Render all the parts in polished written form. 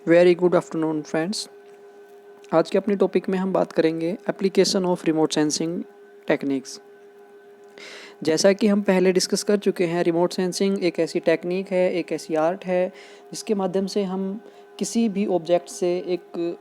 Very good afternoon friends. आज के अपने टॉपिक में हम बात करेंगे application of remote sensing techniques. जैसा कि हम पहले डिस्कस कर चुके हैं, रिमोट सेंसिंग एक ऐसी टेक्निक है, एक ऐसी आर्ट है जिसके माध्यम से हम किसी भी ऑब्जेक्ट से एक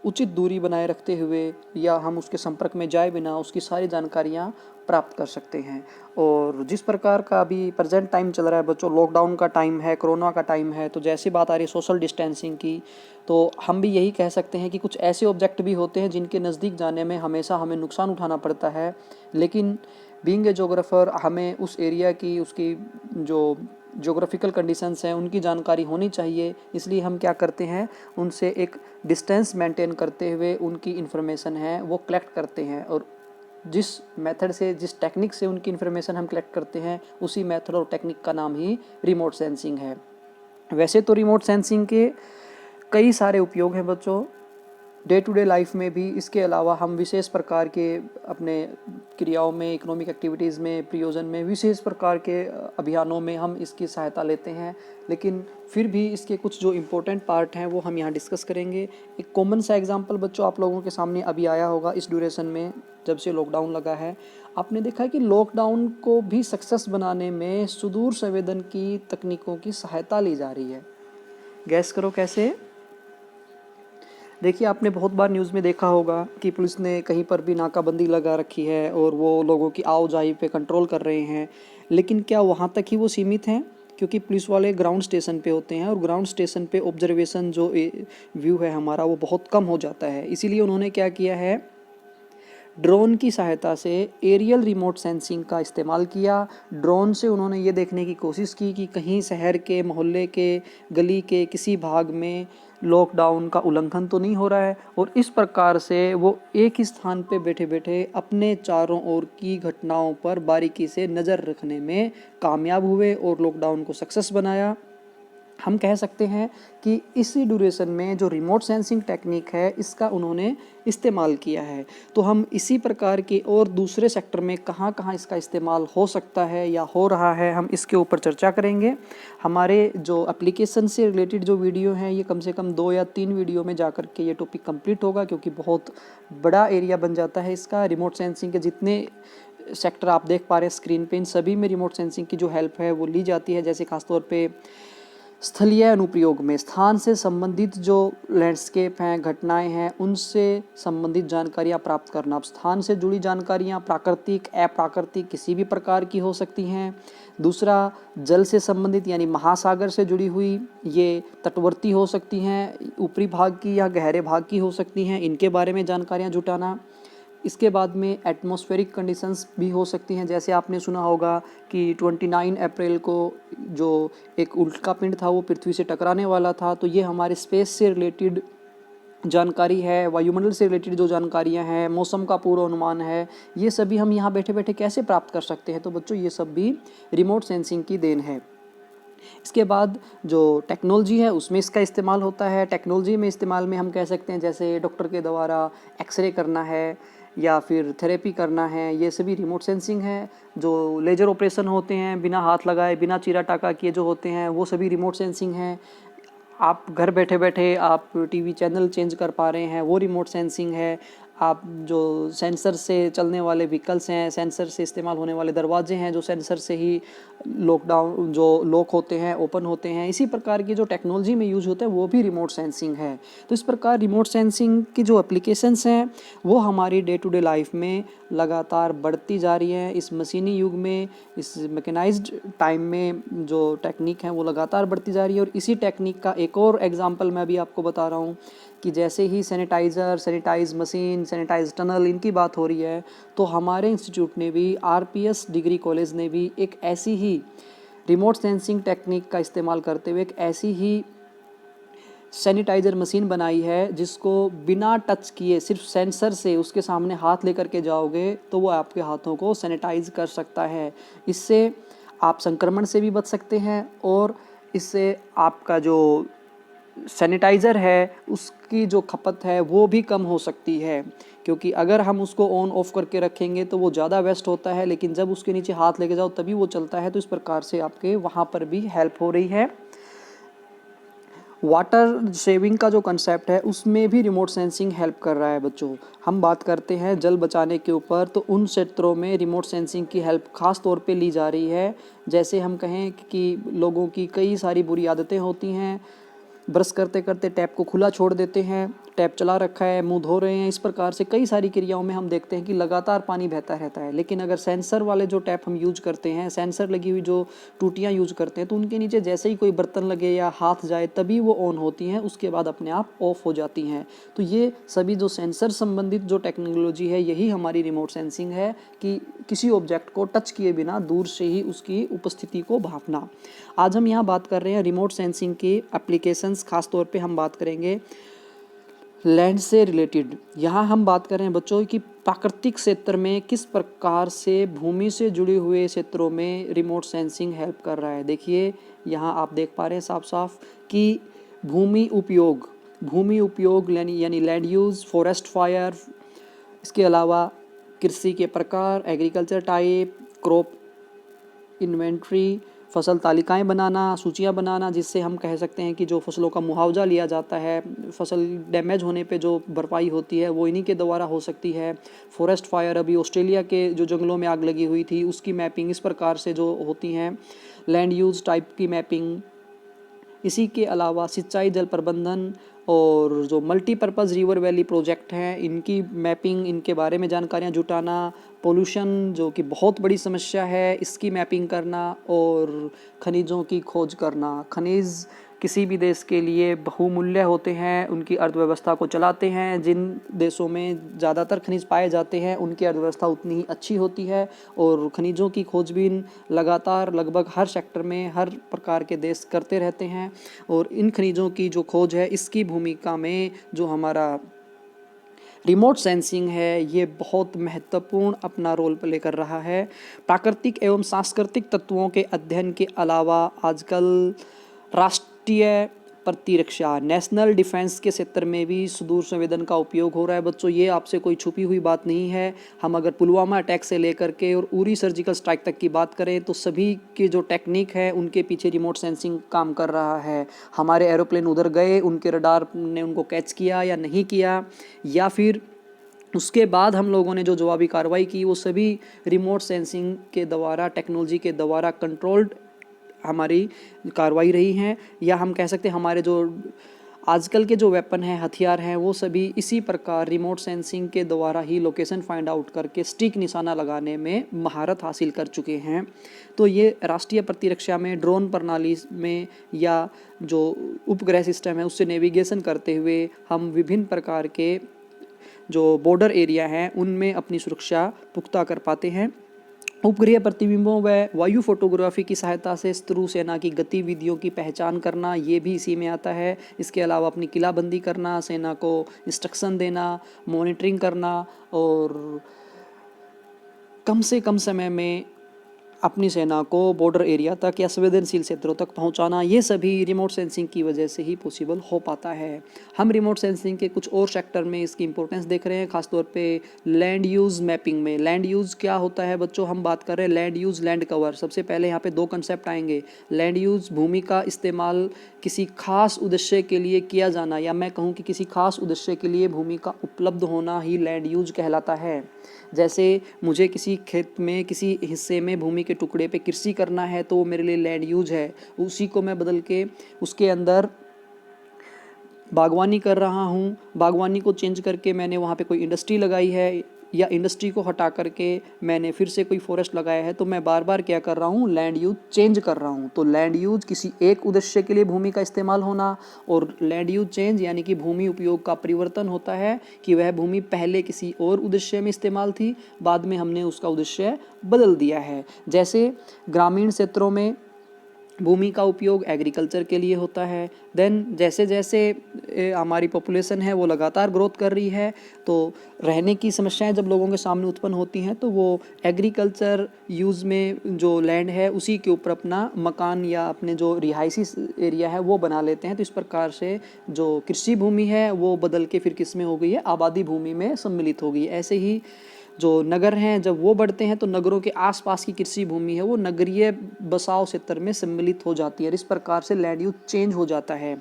उचित दूरी बनाए रखते हुए या हम उसके संपर्क में जाए बिना उसकी सारी जानकारियाँ प्राप्त कर सकते हैं। और जिस प्रकार का अभी प्रेजेंट टाइम चल रहा है बच्चों, लॉकडाउन का टाइम है, कोरोना का टाइम है, तो जैसी बात आ रही है सोशल डिस्टेंसिंग की, तो हम भी यही कह सकते हैं कि कुछ ऐसे ऑब्जेक्ट भी होते हैं जिनके नज़दीक जाने में हमेशा हमें नुकसान उठाना पड़ता है, लेकिन बीइंग ए जोग्राफर हमें उस एरिया की उसकी जो जोग्राफिकल कंडीशंस हैं उनकी जानकारी होनी चाहिए। इसलिए हम क्या करते हैं, उनसे एक डिस्टेंस मेंटेन करते हुए उनकी इन्फॉर्मेशन है वो कलेक्ट करते हैं, और जिस मेथड से, जिस टेक्निक से उनकी इन्फॉर्मेशन हम कलेक्ट करते हैं, उसी मेथड और टेक्निक का नाम ही रिमोट सेंसिंग है। वैसे तो रिमोट सेंसिंग के कई सारे उपयोग हैं बच्चों डे टू डे लाइफ में भी। इसके अलावा हम विशेष प्रकार के अपने क्रियाओं में, इकोनॉमिक एक्टिविटीज़ में, प्रयोजन में, विशेष प्रकार के अभियानों में हम इसकी सहायता लेते हैं। लेकिन फिर भी इसके कुछ जो इम्पोर्टेंट पार्ट हैं वो हम यहाँ डिस्कस करेंगे। एक कॉमन सा एग्जांपल बच्चों आप लोगों के सामने अभी आया होगा इस ड्यूरेशन में, जब से लॉकडाउन लगा है। आपने देखा है कि लॉकडाउन को भी सक्सेस बनाने में सुदूर संवेदन की तकनीकों की सहायता ली जा रही है। गैस करो कैसे? देखिए, आपने बहुत बार न्यूज़ में देखा होगा कि पुलिस ने कहीं पर भी नाकाबंदी लगा रखी है और वो लोगों की आओ-जाई पे कंट्रोल कर रहे हैं। लेकिन क्या वहाँ तक ही वो सीमित हैं? क्योंकि पुलिस वाले ग्राउंड स्टेशन पे होते हैं और ग्राउंड स्टेशन पे ऑब्जर्वेशन जो व्यू है हमारा वो बहुत कम हो जाता है। इसीलिए उन्होंने क्या किया है, ड्रोन की सहायता से एरियल रिमोट सेंसिंग का इस्तेमाल किया। ड्रोन से उन्होंने ये देखने की कोशिश की कि कहीं शहर के, मोहल्ले के, गली के किसी भाग में लॉकडाउन का उल्लंघन तो नहीं हो रहा है, और इस प्रकार से वो एक ही स्थान पे बैठे बैठे अपने चारों ओर की घटनाओं पर बारीकी से नज़र रखने में कामयाब हुए और लॉकडाउन को सक्सेस बनाया। हम कह सकते हैं कि इसी ड्यूरेशन में जो रिमोट सेंसिंग टेक्निक है इसका उन्होंने इस्तेमाल किया है। तो हम इसी प्रकार के और दूसरे सेक्टर में कहाँ कहाँ इसका इस्तेमाल हो सकता है या हो रहा है, हम इसके ऊपर चर्चा करेंगे। हमारे जो एप्लीकेशन से रिलेटेड जो वीडियो हैं ये कम से कम 2 या 3 वीडियो में जा कर के ये टॉपिक कंप्लीट होगा, क्योंकि बहुत बड़ा एरिया बन जाता है इसका। रिमोट सेंसिंग के जितने सेक्टर आप देख पा रहे हैं स्क्रीन पे, इन सभी में रिमोट सेंसिंग की जो हेल्प है वो ली जाती है। जैसे खासतौर पे स्थलीय अनुप्रयोग में स्थान से संबंधित जो लैंडस्केप हैं, घटनाएं हैं, उनसे संबंधित जानकारियां प्राप्त करना। अब स्थान से जुड़ी जानकारियां प्राकृतिक, अप्राकृतिक किसी भी प्रकार की हो सकती हैं। दूसरा, जल से संबंधित यानी महासागर से जुड़ी हुई, ये तटवर्ती हो सकती हैं, ऊपरी भाग की या गहरे भाग की हो सकती हैं, इनके बारे में जानकारियां जुटाना। इसके बाद में एटमॉस्फेरिक कंडीशंस भी हो सकती हैं। जैसे आपने सुना होगा कि 29 अप्रैल को जो एक उल्कापिंड था वो पृथ्वी से टकराने वाला था, तो ये हमारे स्पेस से रिलेटेड जानकारी है, वायुमंडल से रिलेटेड जो जानकारियां हैं, मौसम का पूर्वानुमान है, ये सभी हम यहाँ बैठे बैठे कैसे प्राप्त कर सकते हैं? तो बच्चों ये सब भी रिमोट सेंसिंग की देन है। इसके बाद जो टेक्नोलॉजी है उसमें इसका इस्तेमाल होता है। टेक्नोलॉजी में इस्तेमाल में हम कह सकते हैं जैसे डॉक्टर के द्वारा एक्सरे करना है या फिर थेरेपी करना है, ये सभी रिमोट सेंसिंग है। जो लेजर ऑपरेशन होते हैं बिना हाथ लगाए, बिना चीरा टाका किए जो होते हैं, वो सभी रिमोट सेंसिंग हैं। आप घर बैठे बैठे आप टीवी चैनल चेंज कर पा रहे हैं, वो रिमोट सेंसिंग है। आप जो सेंसर से चलने वाले व्हीकल्स हैं, सेंसर से इस्तेमाल होने वाले दरवाजे हैं, जो सेंसर से ही लॉकडाउन जो लॉक होते हैं, ओपन होते हैं, इसी प्रकार की जो टेक्नोलॉजी में यूज होता है वो भी रिमोट सेंसिंग है। तो इस प्रकार रिमोट सेंसिंग की जो एप्लीकेशंस हैं वो हमारी डे टू डे लाइफ में लगातार बढ़ती जा रही है। इस मशीनी युग में, इस मैकेनाइज्ड टाइम में जो टेक्निक है वो लगातार बढ़ती जा रही है। और इसी टेक्निक का एक और एग्जांपल मैं भी आपको बता रहा हूँ कि जैसे ही sanitiser, sanitise machine, sanitise tunnel, इनकी बात हो रही है, तो हमारे इंस्टीट्यूट ने भी, आरपीएस डिग्री कॉलेज ने भी एक ऐसी ही रिमोट सेंसिंग टेक्निक का इस्तेमाल करते हुए एक ऐसी ही सैनिटाइज़र मशीन बनाई है जिसको बिना टच किए, सिर्फ सेंसर से उसके सामने हाथ लेकर के जाओगे तो वो आपके हाथों को सैनिटाइज कर सकता है। इससे आप संक्रमण से भी बच सकते हैं और इससे आपका जो सैनिटाइज़र है उसकी जो खपत है वो भी कम हो सकती है, क्योंकि अगर हम उसको ऑन ऑफ करके रखेंगे तो वो ज़्यादा वेस्ट होता है, लेकिन जब उसके नीचे हाथ लेके जाओ तभी वो चलता है। तो इस प्रकार से आपके वहाँ पर भी हेल्प हो रही है। वाटर सेविंग का जो कंसेप्ट है उसमें भी रिमोट सेंसिंग हेल्प कर रहा है बच्चों। हम बात करते हैं जल बचाने के ऊपर, तो उन क्षेत्रों में रिमोट सेंसिंग की हेल्प खास तौर पे ली जा रही है। जैसे हम कहें कि लोगों की कई सारी बुरी आदतें होती हैं, ब्रश करते करते टैप को खुला छोड़ देते हैं, टैप चला रखा है, मुंह धो रहे हैं, इस प्रकार से कई सारी क्रियाओं में हम देखते हैं कि लगातार पानी बहता रहता है। लेकिन अगर सेंसर वाले जो टैप हम यूज करते हैं, सेंसर लगी हुई जो टूटियाँ यूज करते हैं, तो उनके नीचे जैसे ही कोई बर्तन लगे या हाथ जाए तभी वो ऑन होती हैं, उसके बाद अपने आप ऑफ हो जाती हैं। तो ये सभी जो सेंसर संबंधित जो टेक्नोलॉजी है, यही हमारी रिमोट सेंसिंग है कि किसी ऑब्जेक्ट को टच किए बिना दूर से ही उसकी उपस्थिति को भांपना। आज हम यहाँ बात कर रहे हैं रिमोट सेंसिंग की एप्लीकेशंस, खास तौर पे हम बात करेंगे लैंड से रिलेटेड। यहाँ हम बात कर रहे हैं बच्चों कि प्राकृतिक क्षेत्र में किस प्रकार से भूमि से जुड़े हुए क्षेत्रों में रिमोट सेंसिंग हेल्प कर रहा है। देखिए यहाँ आप देख पा रहे हैं साफ साफ कि भूमि उपयोग यानी लैंड यूज़, फॉरेस्ट फायर, इसके अलावा कृषि के प्रकार, एग्रीकल्चर टाइप, क्रॉप इन्वेंट्री, फसल तालिकाएं बनाना, सूचियां बनाना, जिससे हम कह सकते हैं कि जो फसलों का मुआवजा लिया जाता है, फसल डैमेज होने पे जो भरपाई होती है वो इन्हीं के द्वारा हो सकती है। फॉरेस्ट फायर, अभी ऑस्ट्रेलिया के जो जंगलों में आग लगी हुई थी उसकी मैपिंग इस प्रकार से जो होती हैं, लैंड यूज़ टाइप की मैपिंग। इसी के अलावा सिंचाई, जल प्रबंधन और जो मल्टीपर्पज़ रिवर वैली प्रोजेक्ट हैं, इनकी मैपिंग, इनके बारे में जानकारियाँ जुटाना, पोल्यूशन जो कि बहुत बड़ी समस्या है, इसकी मैपिंग करना, और खनिजों की खोज करना। खनिज किसी भी देश के लिए बहुमूल्य होते हैं, उनकी अर्थव्यवस्था को चलाते हैं। जिन देशों में ज़्यादातर खनिज पाए जाते हैं उनकी अर्थव्यवस्था उतनी ही अच्छी होती है, और खनिजों की खोजबीन लगातार लगभग हर सेक्टर में हर प्रकार के देश करते रहते हैं। और इन खनिजों की जो खोज है, इसकी भूमिका में जो हमारा रिमोट सेंसिंग है ये बहुत महत्वपूर्ण अपना रोल प्ले कर रहा है। प्राकृतिक एवं सांस्कृतिक तत्वों के अध्ययन के अलावा आजकल राष्ट्रीय प्रतिरक्षा, नेशनल डिफेंस के क्षेत्र में भी सुदूर संवेदन का उपयोग हो रहा है बच्चों। ये आपसे कोई छुपी हुई बात नहीं है। हम अगर पुलवामा अटैक से लेकर के और उरी सर्जिकल स्ट्राइक तक की बात करें तो सभी की जो टेक्निक है उनके पीछे रिमोट सेंसिंग काम कर रहा है। हमारे एरोप्लेन उधर गए, उनके रडार ने उनको कैच किया या नहीं किया, या फिर उसके बाद हम लोगों ने जो जवाबी कार्रवाई की, वो सभी रिमोट सेंसिंग के द्वारा, टेक्नोलॉजी के द्वारा कंट्रोल्ड हमारी कार्रवाई रही हैं। या हम कह सकते हैं हमारे जो आजकल के जो वेपन हैं, हथियार हैं, वो सभी इसी प्रकार रिमोट सेंसिंग के द्वारा ही लोकेशन फाइंड आउट करके सटीक निशाना लगाने में महारत हासिल कर चुके हैं। तो ये राष्ट्रीय प्रतिरक्षा में ड्रोन प्रणाली में या जो उपग्रह सिस्टम है उससे नेविगेशन करते हुए हम विभिन्न प्रकार के जो बॉर्डर एरिया हैं उनमें अपनी सुरक्षा पुख्ता कर पाते हैं। उपग्रह प्रतिबिंबों व वायु फोटोग्राफी की सहायता से शत्रु सेना की गतिविधियों की पहचान करना, ये भी इसी में आता है। इसके अलावा अपनी किलाबंदी करना, सेना को इंस्ट्रक्शन देना, मॉनिटरिंग करना और कम से कम समय में अपनी सेना को बॉर्डर एरिया तक या संवेदनशील क्षेत्रों तक पहुंचाना, ये सभी रिमोट सेंसिंग की वजह से ही पॉसिबल हो पाता है। हम रिमोट सेंसिंग के कुछ और सेक्टर में इसकी इंपॉर्टेंस देख रहे हैं, खासतौर पे लैंड यूज़ मैपिंग में। लैंड यूज़ क्या होता है बच्चों, हम बात कर रहे हैं लैंड यूज़, लैंड कवर। सबसे पहले यहाँ पे दो कंसेप्ट आएंगे। लैंड यूज़, भूमि का इस्तेमाल किसी खास उद्देश्य के लिए किया जाना, या मैं कहूँ कि किसी खास उद्देश्य के लिए भूमि का उपलब्ध होना ही लैंड यूज़ कहलाता है। जैसे मुझे किसी खेत में, किसी हिस्से में भूमि के टुकड़े पे कृषि करना है तो वो मेरे लिए लैंड यूज है। उसी को मैं बदल के उसके अंदर बागवानी कर रहा हूँ, बागवानी को चेंज करके मैंने वहाँ पे कोई इंडस्ट्री लगाई है, या इंडस्ट्री को हटा करके मैंने फिर से कोई फॉरेस्ट लगाया है, तो मैं बार बार क्या कर रहा हूँ, लैंड यूज चेंज कर रहा हूँ। तो लैंड यूज किसी एक उद्देश्य के लिए भूमि का इस्तेमाल होना, और लैंड यूज चेंज यानी कि भूमि उपयोग का परिवर्तन होता है कि वह भूमि पहले किसी और उद्देश्य में इस्तेमाल थी, बाद में हमने उसका उद्देश्य बदल दिया है। जैसे ग्रामीण क्षेत्रों में भूमि का उपयोग एग्रीकल्चर के लिए होता है। देन जैसे जैसे हमारी पॉपुलेशन है वो लगातार ग्रोथ कर रही है, तो रहने की समस्याएं जब लोगों के सामने उत्पन्न होती हैं तो वो एग्रीकल्चर यूज़ में जो लैंड है उसी के ऊपर अपना मकान या अपने जो रिहायशी एरिया है वो बना लेते हैं। तो इस प्रकार से जो कृषि भूमि है वो बदल के फिर किस में हो गई है, आबादी भूमि में सम्मिलित हो गई। ऐसे ही जो नगर हैं जब वो बढ़ते हैं तो नगरों के आसपास की कृषि भूमि है वो नगरीय बसाव क्षेत्र में सम्मिलित हो जाती है। इस प्रकार से लैंड यूज चेंज हो जाता है।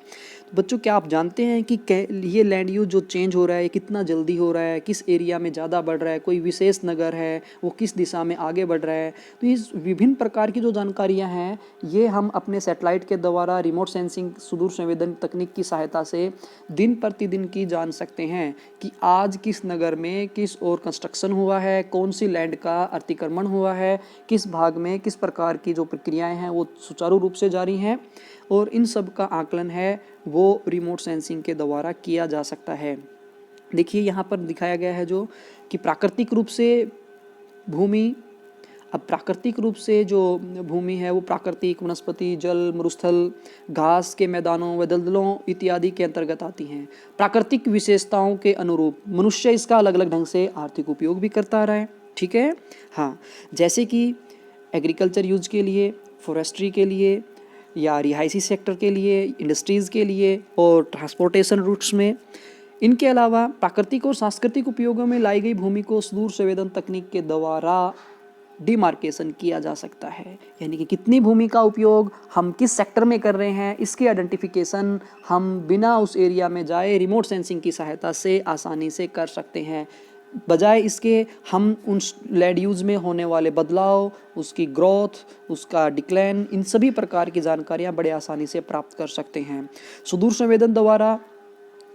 बच्चों क्या आप जानते हैं कि ये लैंड यूज जो चेंज हो रहा है कितना जल्दी हो रहा है, किस एरिया में ज़्यादा बढ़ रहा है, कोई विशेष नगर है वो किस दिशा में आगे बढ़ रहा है। तो इस विभिन्न प्रकार की जो जानकारियां हैं ये हम अपने सैटेलाइट के द्वारा रिमोट सेंसिंग सुदूर संवेदन तकनीक की सहायता से दिन प्रतिदिन की जान सकते हैं कि आज किस नगर में किस और कंस्ट्रक्शन हुआ है, कौन सी लैंड का अतिक्रमण हुआ है, किस भाग में किस प्रकार की जो प्रक्रियाएं हैं वो सुचारू रूप से जारी हैं, और इन सब का आकलन है वो रिमोट सेंसिंग के द्वारा किया जा सकता है। देखिए यहाँ पर दिखाया गया है जो कि प्राकृतिक रूप से भूमि, अब प्राकृतिक रूप से जो भूमि है वो प्राकृतिक वनस्पति, जल, मरुस्थल, घास के मैदानों व दलदलों इत्यादि के अंतर्गत आती हैं। प्राकृतिक विशेषताओं के अनुरूप मनुष्य इसका अलग अलग ढंग से आर्थिक उपयोग भी करता रहा है। ठीक है, हाँ, जैसे कि एग्रीकल्चर यूज के लिए, फॉरेस्ट्री के लिए, या रिहायशी सेक्टर के लिए, इंडस्ट्रीज़ के लिए और ट्रांसपोर्टेशन रूट्स में। इनके अलावा प्राकृतिक और सांस्कृतिक उपयोगों में लाई गई भूमि को सुदूर संवेदन तकनीक के द्वारा डिमार्केशन किया जा सकता है, यानी कि कितनी भूमि का उपयोग हम किस सेक्टर में कर रहे हैं इसकी आइडेंटिफिकेशन हम बिना उस एरिया में जाए रिमोट सेंसिंग की सहायता से आसानी से कर सकते हैं। बजाय इसके हम उन लैंड यूज में होने वाले बदलाव, उसकी ग्रोथ, उसका डिक्लाइन, इन सभी प्रकार की जानकारियां बड़े आसानी से प्राप्त कर सकते हैं। सुदूर संवेदन द्वारा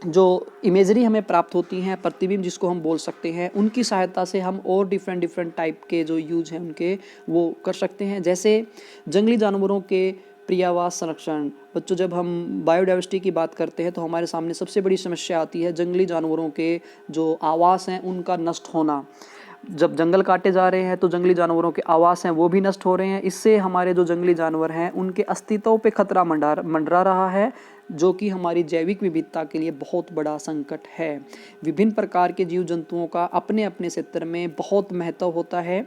जो इमेजरी हमें प्राप्त होती हैं, प्रतिबिंब जिसको हम बोल सकते हैं, उनकी सहायता से हम और डिफरेंट टाइप के जो यूज हैं उनके वो कर सकते हैं। जैसे जंगली जानवरों के पर्यावास संरक्षण। बच्चों, जब हम बायोडाइवर्सिटी की बात करते हैं तो हमारे सामने सबसे बड़ी समस्या आती है जंगली जानवरों के जो आवास हैं उनका नष्ट होना। जब जंगल काटे जा रहे हैं तो जंगली जानवरों के आवास हैं वो भी नष्ट हो रहे हैं। इससे हमारे जो जंगली जानवर हैं उनके अस्तित्व पे खतरा मंडरा रहा है, जो कि हमारी जैविक विविधता के लिए बहुत बड़ा संकट है। विभिन्न प्रकार के जीव जंतुओं का अपने अपने क्षेत्र में बहुत महत्व होता है।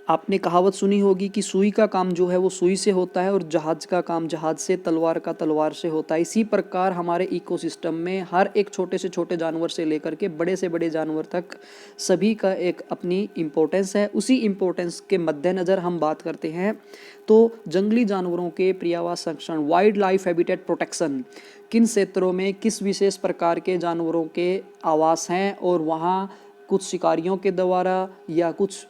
आपने कहावत सुनी होगी कि सुई का काम जो है वो सुई से होता है और जहाज का काम जहाज से, तलवार का तलवार से होता है। इसी प्रकार हमारे इकोसिस्टम में हर एक छोटे से छोटे जानवर से लेकर के बड़े से बड़े जानवर तक सभी का एक अपनी इम्पोर्टेंस है। उसी इम्पोर्टेंस के मद्देनज़र हम बात करते हैं तो जंगली जानवरों के पर्यावरण संरक्षण, वाइल्ड लाइफ हैबिटेट प्रोटेक्शन, किन क्षेत्रों में किस विशेष प्रकार के जानवरों के आवास हैं और वहाँ कुछ शिकारियों के द्वारा या कुछ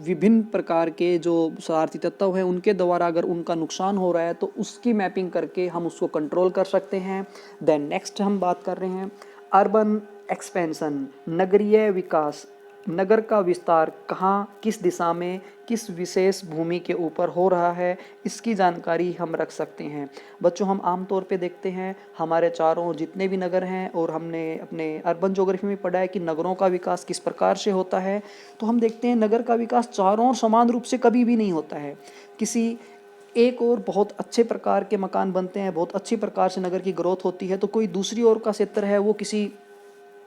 विभिन्न प्रकार के जो शरारती तत्व हैं उनके द्वारा अगर उनका नुकसान हो रहा है तो उसकी मैपिंग करके हम उसको कंट्रोल कर सकते हैं। देन नेक्स्ट हम बात कर रहे हैं अर्बन एक्सपेंशन, नगरीय विकास। नगर का विस्तार कहाँ, किस दिशा में, किस विशेष भूमि के ऊपर हो रहा है, इसकी जानकारी हम रख सकते हैं। बच्चों, हम आमतौर पे देखते हैं हमारे चारों जितने भी नगर हैं, और हमने अपने अर्बन ज्योग्राफी में पढ़ा है कि नगरों का विकास किस प्रकार से होता है। तो हम देखते हैं नगर का विकास चारों ओर समान रूप से कभी भी नहीं होता है। किसी एक और बहुत अच्छे प्रकार के मकान बनते हैं, बहुत अच्छी प्रकार से नगर की ग्रोथ होती है, तो कोई दूसरी ओर का क्षेत्र है वो किसी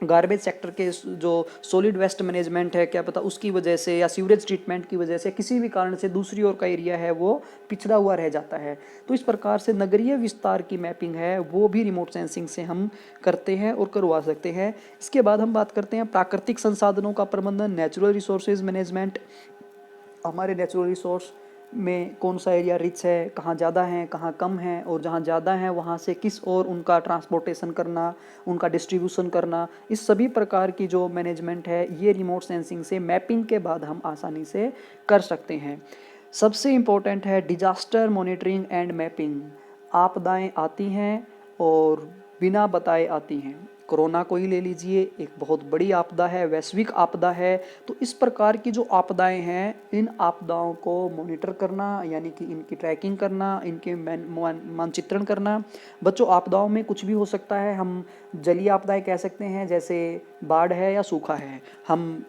गार्बेज सेक्टर के जो सॉलिड वेस्ट मैनेजमेंट है क्या पता उसकी वजह से या सीवरेज ट्रीटमेंट की वजह से किसी भी कारण से दूसरी ओर का एरिया है वो पिछड़ा हुआ रह जाता है। तो इस प्रकार से नगरीय विस्तार की मैपिंग है वो भी रिमोट सेंसिंग से हम करते हैं और करवा सकते हैं। इसके बाद हम बात करते हैं प्राकृतिक संसाधनों का प्रबंधन, नेचुरल रिसोर्सेज मैनेजमेंट। हमारे नेचुरल रिसोर्स में कौन सा एरिया रिच है, कहाँ ज़्यादा है, कहाँ कम है, और जहाँ ज़्यादा है वहाँ से किस और उनका ट्रांसपोर्टेशन करना, उनका डिस्ट्रीब्यूशन करना, इस सभी प्रकार की जो मैनेजमेंट है ये रिमोट सेंसिंग से मैपिंग के बाद हम आसानी से कर सकते हैं। सबसे इम्पोर्टेंट है डिजास्टर मॉनिटरिंग एंड मैपिंग। आपदाएं आती हैं और बिना बताए आती हैं। कोरोना को ही ले लीजिए, एक बहुत बड़ी आपदा है, वैश्विक आपदा है। तो इस प्रकार की जो आपदाएं हैं, इन आपदाओं को मॉनिटर करना यानी कि इनकी ट्रैकिंग करना, इनके मानचित्रण करना। बच्चों, आपदाओं में कुछ भी हो सकता है। हम जलीय आपदाएं कह सकते हैं जैसे बाढ़ है या सूखा है। हम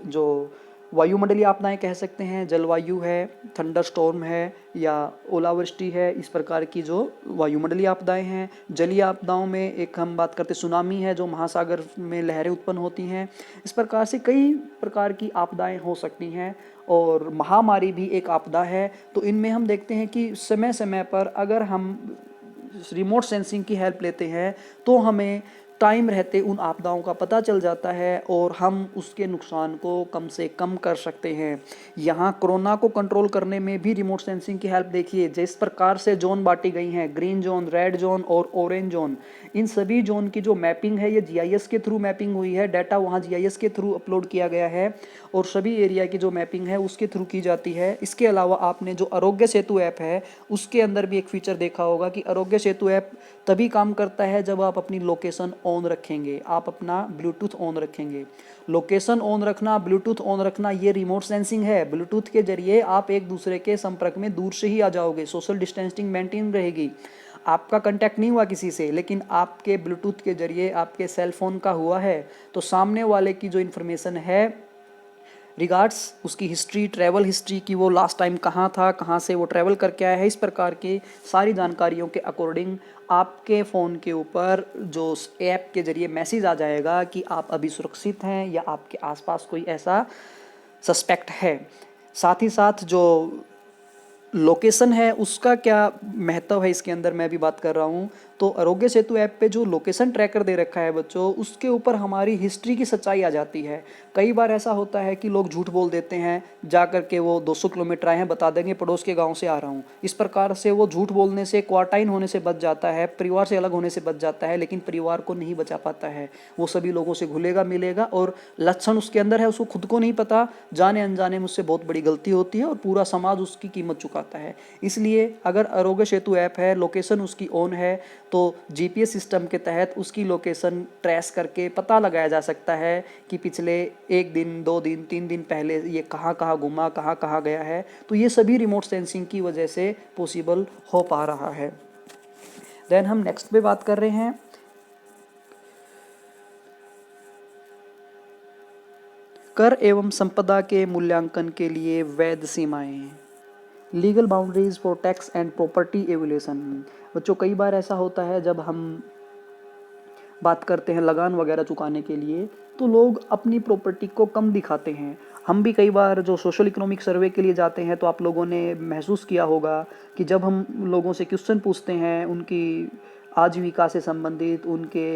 जो वायुमंडलीय आपदाएं कह सकते हैं, जलवायु है, थंडर स्टॉर्म है या ओलावृष्टि है, इस प्रकार की जो वायुमंडलीय आपदाएं हैं। जलीय आपदाओं में एक हम बात करते सुनामी है जो महासागर में लहरें उत्पन्न होती हैं। इस प्रकार से कई प्रकार की आपदाएं हो सकती हैं और महामारी भी एक आपदा है। तो इनमें हम देखते हैं कि समय समय पर अगर हम रिमोट सेंसिंग की हेल्प लेते हैं तो हमें टाइम रहते उन आपदाओं का पता चल जाता है और हम उसके नुकसान को कम से कम कर सकते हैं। यहाँ कोरोना को कंट्रोल करने में भी रिमोट सेंसिंग की हेल्प देखिए, जिस प्रकार से जोन बांटी गई हैं, ग्रीन जोन, रेड जोन और ऑरेंज जोन, इन सभी जोन की जो मैपिंग है ये जीआईएस के थ्रू मैपिंग हुई है, डाटा वहाँ जीआईएस के थ्रू अपलोड किया गया है और सभी एरिया की जो मैपिंग है उसके थ्रू की जाती है। इसके अलावा आपने जो आरोग्य सेतु ऐप है उसके अंदर भी एक फीचर देखा होगा कि आरोग्य सेतु ऐप तभी काम करता है जब आप अपनी लोकेशन ऑन रखेंगे, आप अपना ब्लूटूथ ऑन रखेंगे। लोकेशन ऑन रखना, ब्लूटूथ ऑन रखना, ये रिमोट सेंसिंग है। ब्लूटूथ के जरिए आप एक दूसरे के संपर्क में दूर से ही आ जाओगे, सोशल डिस्टेंसिंग मेंटेन रहेगी, आपका कांटेक्ट नहीं हुआ किसी से, लेकिन आपके ब्लूटूथ के जरिए आपके सेल फोन का हुआ है तो सामने वाले की जो इन्फॉर्मेशन है रिगार्ड्स उसकी हिस्ट्री, ट्रैवल हिस्ट्री की, वो लास्ट टाइम कहाँ था, कहाँ से वो ट्रैवल करके आया है, इस प्रकार की सारी जानकारियों के अकॉर्डिंग आपके फ़ोन के ऊपर जो ऐप के ज़रिए मैसेज आ जाएगा कि आप अभी सुरक्षित हैं या आपके आसपास कोई ऐसा सस्पेक्ट है। साथ ही साथ जो लोकेशन है उसका क्या महत्व है इसके अंदर मैं भी बात कर रहा हूँ। तो आरोग्य सेतु ऐप पे जो लोकेशन ट्रैकर दे रखा है बच्चों, उसके ऊपर हमारी हिस्ट्री की सच्चाई आ जाती है। कई बार ऐसा होता है कि लोग झूठ बोल देते हैं, जा कर के वो 200 किलोमीटर आए हैं, बता देंगे पड़ोस के गांव से आ रहा हूँ। इस प्रकार से वो झूठ बोलने से, क्वारंटाइन होने से बच जाता है, परिवार से अलग होने से बच जाता है, लेकिन परिवार को नहीं बचा पाता है। वो सभी लोगों से घुलेगा मिलेगा और लक्षण उसके अंदर है, उसको खुद को नहीं पता, जाने अनजाने में उससे बहुत बड़ी गलती होती है और पूरा समाज उसकी कीमत चुकाता है। इसलिए अगर आरोग्य सेतु ऐप है, लोकेशन उसकी ऑन है, तो जीपीएस सिस्टम के तहत उसकी लोकेशन ट्रेस करके पता लगाया जा सकता है कि पिछले 1 दिन, 2 दिन, 3 दिन पहले ये कहाँ कहाँ घूमा, कहाँ कहाँ गया है। तो ये सभी रिमोट सेंसिंग की वजह से पॉसिबल हो पा रहा है। देन हम नेक्स्ट पे बात कर रहे हैं कर एवं संपदा के मूल्यांकन के लिए वैध सीमाएं, legal boundaries for tax and property evolution. बच्चों कई बार ऐसा होता है जब हम बात करते हैं लगान वगैरह चुकाने के लिए, तो लोग अपनी प्रॉपर्टी को कम दिखाते हैं। हम भी कई बार जो सोशल इकोनॉमिक सर्वे के लिए जाते हैं तो आप लोगों ने महसूस किया होगा कि जब हम लोगों से क्वेश्चन पूछते हैं उनकी आजीविका से संबंधित, उनके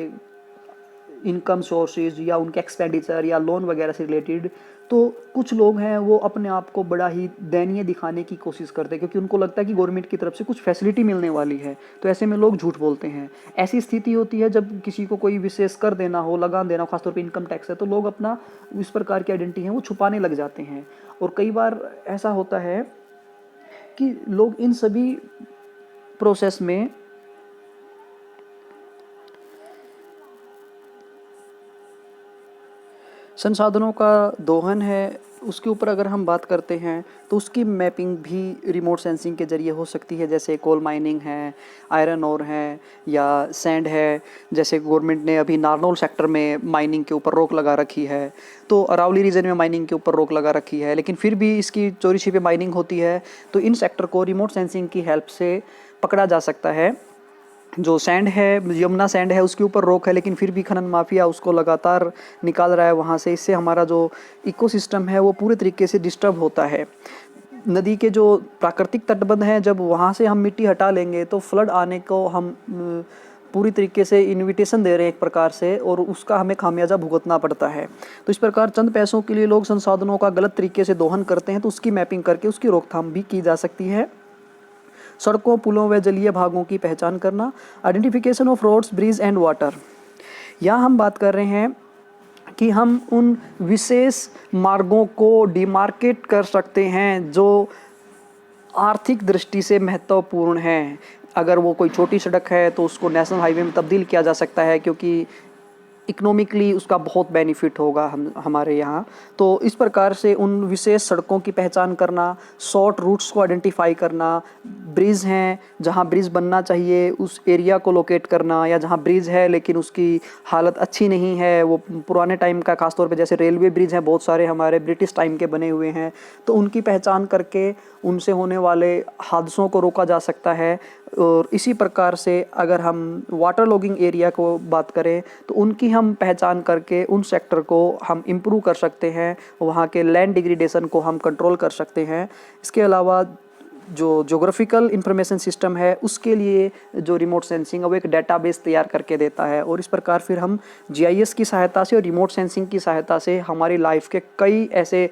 इनकम सोर्सेज या उनके एक्सपेंडिचर या लोन वगैरह से रिलेटेड, तो कुछ लोग हैं वो अपने आप को बड़ा ही दयनीय दिखाने की कोशिश करते हैं क्योंकि उनको लगता है कि गवर्नमेंट की तरफ से कुछ फैसिलिटी मिलने वाली है, तो ऐसे में लोग झूठ बोलते हैं। ऐसी स्थिति होती है जब किसी को कोई विशेष कर देना हो, लगान देना हो, खासतौर पर इनकम टैक्स है, तो लोग अपना इस प्रकार की आइडेंटिटी है वो छुपाने लग जाते हैं। और कई बार ऐसा होता है कि लोग इन सभी प्रोसेस में संसाधनों का दोहन है, उसके ऊपर अगर हम बात करते हैं तो उसकी मैपिंग भी रिमोट सेंसिंग के ज़रिए हो सकती है। जैसे कोल माइनिंग है, आयरन ओर है या सैंड है। जैसे गवर्नमेंट ने अभी नारनौल सेक्टर में माइनिंग के ऊपर रोक लगा रखी है, तो अरावली रीजन में माइनिंग के ऊपर रोक लगा रखी है, लेकिन फिर भी इसकी चोरी छिपे माइनिंग होती है। तो इन सेक्टर को रिमोट सेंसिंग की हेल्प से पकड़ा जा सकता है। जो सैंड है, यमुना सैंड है, उसके ऊपर रोक है, लेकिन फिर भी खनन माफिया उसको लगातार निकाल रहा है वहाँ से। इससे हमारा जो इकोसिस्टम है वो पूरे तरीके से डिस्टर्ब होता है। नदी के जो प्राकृतिक तटबंध हैं, जब वहाँ से हम मिट्टी हटा लेंगे तो फ्लड आने को हम पूरी तरीके से इन्विटेशन दे रहे हैं एक प्रकार से, और उसका हमें खामियाजा भुगतना पड़ता है। तो इस प्रकार चंद पैसों के लिए लोग संसाधनों का गलत तरीके से दोहन करते हैं, तो उसकी मैपिंग करके उसकी रोकथाम भी की जा सकती है। सड़कों, पुलों व जलीय भागों की पहचान करना, identification of roads, bridge and water. यहाँ हम बात कर रहे हैं कि हम उन विशेष मार्गों को डिमार्केट कर सकते हैं जो आर्थिक दृष्टि से महत्वपूर्ण हैं। अगर वो कोई छोटी सड़क है तो उसको नेशनल हाईवे में तब्दील किया जा सकता है क्योंकि इकोनॉमिकली उसका बहुत बेनिफिट होगा हमारे यहाँ। तो इस प्रकार से उन विशेष सड़कों की पहचान करना, शॉर्ट रूट्स को आइडेंटिफाई करना, ब्रिज हैं जहाँ ब्रिज बनना चाहिए उस एरिया को लोकेट करना, या जहाँ ब्रिज है लेकिन उसकी हालत अच्छी नहीं है, वो पुराने टाइम का, खासतौर पे जैसे रेलवे ब्रिज हैं बहुत सारे हमारे ब्रिटिश टाइम के बने हुए हैं, तो उनकी पहचान करके उनसे होने वाले हादसों को रोका जा सकता है। और इसी प्रकार से अगर हम वाटर लॉगिंग एरिया को बात करें तो उनकी हम पहचान करके उन सेक्टर को हम इम्प्रूव कर सकते हैं, वहाँ के लैंड डिग्रेडेशन को हम कंट्रोल कर सकते हैं। इसके अलावा जो ज्योग्राफिकल इंफॉर्मेशन सिस्टम है उसके लिए जो रिमोट सेंसिंग है वो एक डेटाबेस तैयार करके देता है, और इस प्रकार फिर हम जीआईएस की सहायता से और रिमोट सेंसिंग की सहायता से हमारी लाइफ के कई ऐसे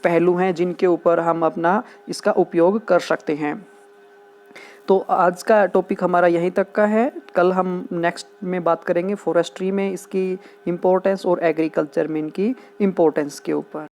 पहलू हैं जिनके ऊपर हम अपना इसका उपयोग कर सकते हैं। तो आज का टॉपिक हमारा यहीं तक का है। कल हम नेक्स्ट में बात करेंगे फॉरेस्ट्री में इसकी इम्पोर्टेंस और एग्रीकल्चर में इनकी इम्पोर्टेंस के ऊपर।